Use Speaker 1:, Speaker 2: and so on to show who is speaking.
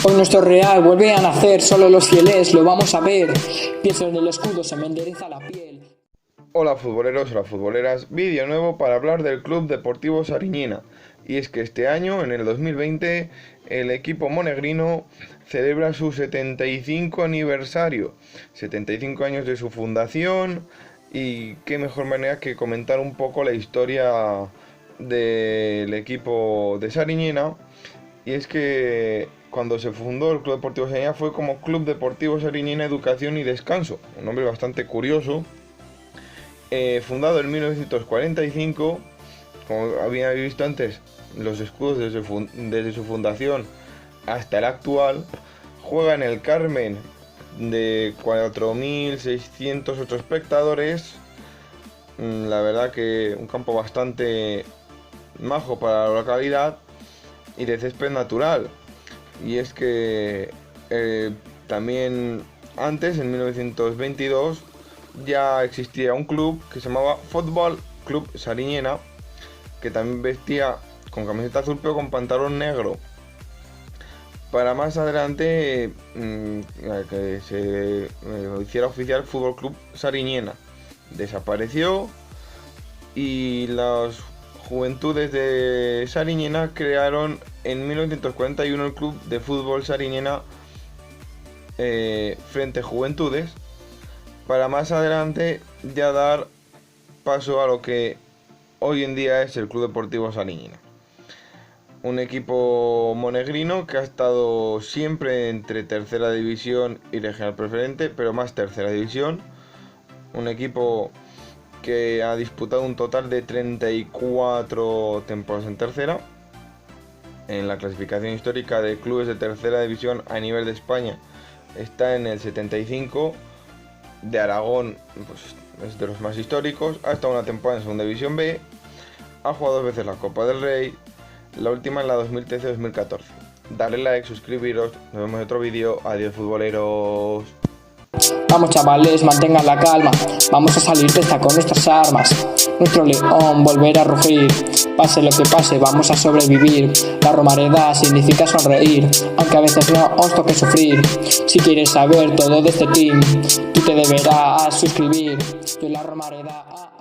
Speaker 1: Hoy nuestro Real vuelve a nacer, solo los fieles lo vamos a ver. Pienso en el escudo, se me endereza la piel.
Speaker 2: Hola futboleros, hola futboleras, vídeo nuevo para hablar del Club Deportivo Sariñena. Y es que este año, en el 2020, el equipo monegrino celebra su 75 aniversario, 75 años de su fundación, y qué mejor manera que comentar un poco la historia del equipo de Sariñena. Y es que cuando se fundó el Club Deportivo Sariñena fue como Club Deportivo Sariñena Educación y Descanso, un nombre bastante curioso. Fundado en 1945, como había visto antes, los escudos desde su fundación hasta el actual, juega en el Carmen de 4.608 espectadores. La verdad que un campo bastante majo para la localidad y de césped natural. Y es que también antes, en 1922, ya existía un club que se llamaba Fútbol Club Sariñena, que también vestía con camiseta azul pero con pantalón negro. Para más adelante que se hiciera oficial Fútbol Club Sariñena. Desapareció y las Juventudes de Sariñena crearon en 1941 el Club de Fútbol Sariñena Frente Juventudes, para más adelante ya dar paso a lo que hoy en día es el Club Deportivo Sariñena. Un equipo monegrino que ha estado siempre entre tercera división y regional preferente, pero más tercera división. Un equipo que ha disputado un total de 34 temporadas en tercera. En la clasificación histórica de clubes de tercera división a nivel de España está en el 75. De Aragón, pues es de los más históricos. Ha estado una temporada en segunda división B. Ha jugado 2 veces la Copa del Rey, la última en la 2013-2014. Dale like, suscribiros, nos vemos en otro vídeo. Adiós futboleros.
Speaker 1: Vamos chavales, mantengan la calma, vamos a salir de esta con nuestras armas. Nuestro león volverá a rugir, pase lo que pase, vamos a sobrevivir. La Romareda significa sonreír, aunque a veces no os toque sufrir. Si quieres saber todo de este team, tú te deberás suscribir. Yo la Romareda